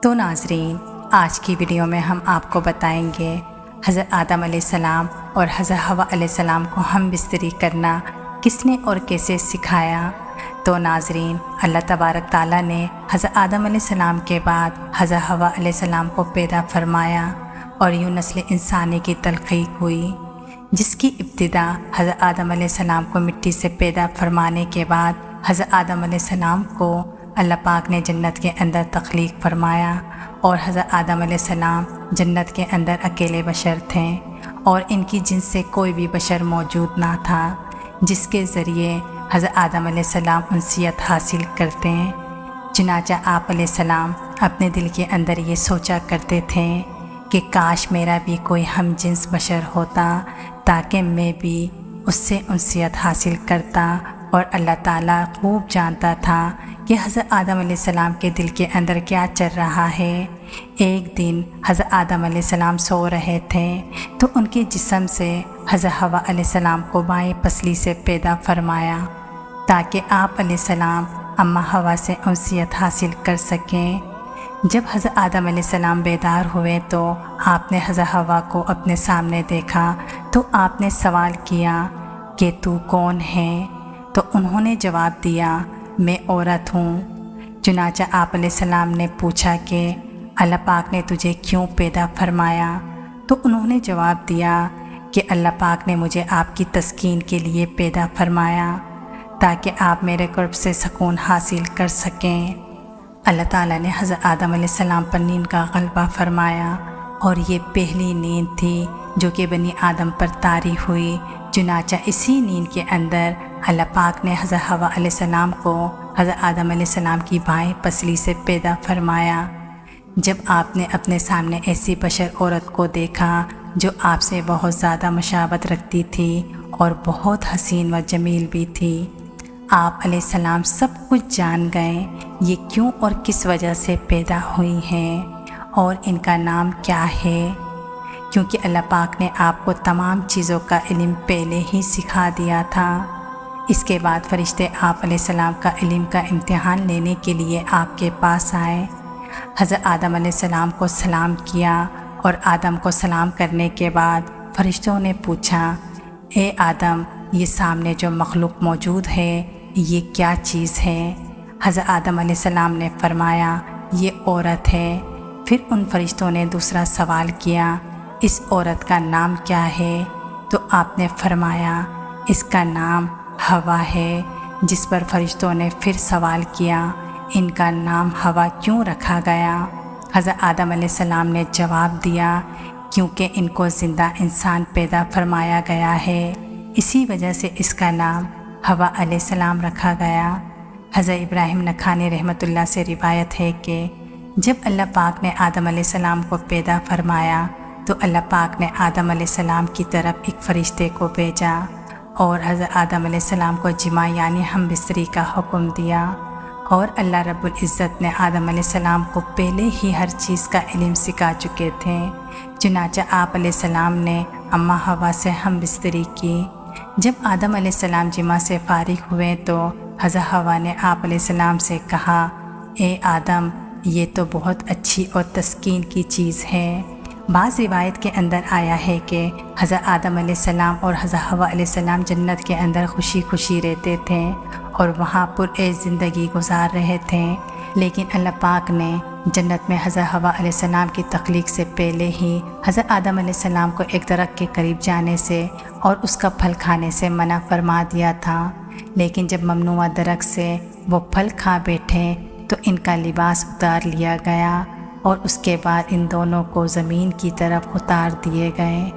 تو ناظرین، آج کی ویڈیو میں ہم آپ کو بتائیں گے حضرت آدم علیہ السلام اور حضرت حوا علیہ السلام کو ہم بستری کرنا کس نے اور کیسے سکھایا۔ تو ناظرین، اللہ تبارک تعالیٰ نے حضرت آدم علیہ السلام کے بعد حضرت حوا علیہ السلام کو پیدا فرمایا اور یوں نسل انسانی کی تخلیق ہوئی، جس کی ابتدا حضرت آدم علیہ السلام کو مٹی سے پیدا فرمانے کے بعد حضرت آدم علیہ السلام کو اللہ پاک نے جنت کے اندر تخلیق فرمایا، اور حضرت آدم علیہ السلام جنت کے اندر اکیلے بشر تھے اور ان کی جنس سے کوئی بھی بشر موجود نہ تھا، جس کے ذریعے حضرت آدم علیہ السلام انسیت حاصل کرتے ہیں۔ چنانچہ آپ علیہ السلام اپنے دل کے اندر یہ سوچا کرتے تھے کہ کاش میرا بھی کوئی ہم جنس بشر ہوتا تاکہ میں بھی اس سے انسیت حاصل کرتا، اور اللہ تعالیٰ خوب جانتا تھا کہ حضرت آدم علیہ السلام کے دل کے اندر کیا چل رہا ہے۔ ایک دن حضرت آدم علیہ السلام سو رہے تھے تو ان کے جسم سے حضرت حوا علیہ السلام کو بائیں پسلی سے پیدا فرمایا تاکہ آپ علیہ السلام اماں حوا سے انسیت حاصل کر سکیں۔ جب حضرت آدم علیہ السلام بیدار ہوئے تو آپ نے حضرت حوا کو اپنے سامنے دیکھا تو آپ نے سوال کیا کہ تو کون ہے؟ تو انہوں نے جواب دیا، میں عورت ہوں۔ چنانچہ آپ علیہ السلام نے پوچھا کہ اللہ پاک نے تجھے کیوں پیدا فرمایا؟ تو انہوں نے جواب دیا کہ اللہ پاک نے مجھے آپ کی تسکین کے لیے پیدا فرمایا تاکہ آپ میرے قرب سے سکون حاصل کر سکیں۔ اللہ تعالیٰ نے حضرت آدم علیہ السلام پر نیند کا غلبہ فرمایا، اور یہ پہلی نیند تھی جو کہ بنی آدم پر طاری ہوئی۔ چنانچہ اسی نیند کے اندر اللہ پاک نے حضرت حوا علیہ السلام کو حضرت آدم علیہ السلام کی بائیں پسلی سے پیدا فرمایا۔ جب آپ نے اپنے سامنے ایسی بشر عورت کو دیکھا جو آپ سے بہت زیادہ مشابہت رکھتی تھی اور بہت حسین و جمیل بھی تھی، آپ علیہ السلام سب کچھ جان گئے یہ کیوں اور کس وجہ سے پیدا ہوئی ہیں اور ان کا نام کیا ہے، کیونکہ اللہ پاک نے آپ کو تمام چیزوں کا علم پہلے ہی سکھا دیا تھا۔ اس کے بعد فرشتے آپ علیہ السلام کا علم کا امتحان لینے کے لیے آپ کے پاس آئے۔ حضرت آدم علیہ السلام کو سلام کیا، اور آدم کو سلام کرنے کے بعد فرشتوں نے پوچھا، اے آدم، یہ سامنے جو مخلوق موجود ہے یہ کیا چیز ہے؟ حضرت آدم علیہ السلام نے فرمایا، یہ عورت ہے۔ پھر ان فرشتوں نے دوسرا سوال کیا، اس عورت کا نام کیا ہے؟ تو آپ نے فرمایا، اس کا نام حوا ہے۔ جس پر فرشتوں نے پھر سوال کیا، ان کا نام حوا کیوں رکھا گیا؟ حضرت آدم علیہ السلام نے جواب دیا، کیونکہ ان کو زندہ انسان پیدا فرمایا گیا ہے، اسی وجہ سے اس کا نام حوا علیہ السلام رکھا گیا۔ حضرت ابراہیم نخعانی رحمۃ اللہ سے روایت ہے کہ جب اللہ پاک نے آدم علیہ السلام کو پیدا فرمایا تو اللہ پاک نے آدم علیہ السلام کی طرف ایک فرشتے کو بھیجا اور حضرت آدم علیہ السلام کو جماع یعنی ہم بستری کا حکم دیا، اور اللہ رب العزت نے آدم علیہ السلام کو پہلے ہی ہر چیز کا علم سکھا چکے تھے۔ چنانچہ آپ علیہ السلام نے اماں حوا سے ہم بستری کی۔ جب آدم علیہ السلام جماع سے فارغ ہوئے تو حضرت حوا نے آپ علیہ السلام سے کہا، اے آدم، یہ تو بہت اچھی اور تسکین کی چیز ہے۔ بعض روایت کے اندر آیا ہے کہ حضرت آدم علیہ السلام اور حضرت حوا علیہ السلام جنت کے اندر خوشی خوشی رہتے تھے اور وہاں پرعیش زندگی گزار رہے تھے، لیکن اللہ پاک نے جنت میں حضرت حوا علیہ السلام کی تخلیق سے پہلے ہی حضرت آدم علیہ السلام کو ایک درخت کے قریب جانے سے اور اس کا پھل کھانے سے منع فرما دیا تھا، لیکن جب ممنوع درخت سے وہ پھل کھا بیٹھے تو ان کا لباس اتار لیا گیا، اور اس کے بعد ان دونوں کو زمین کی طرف اتار دیے گئے۔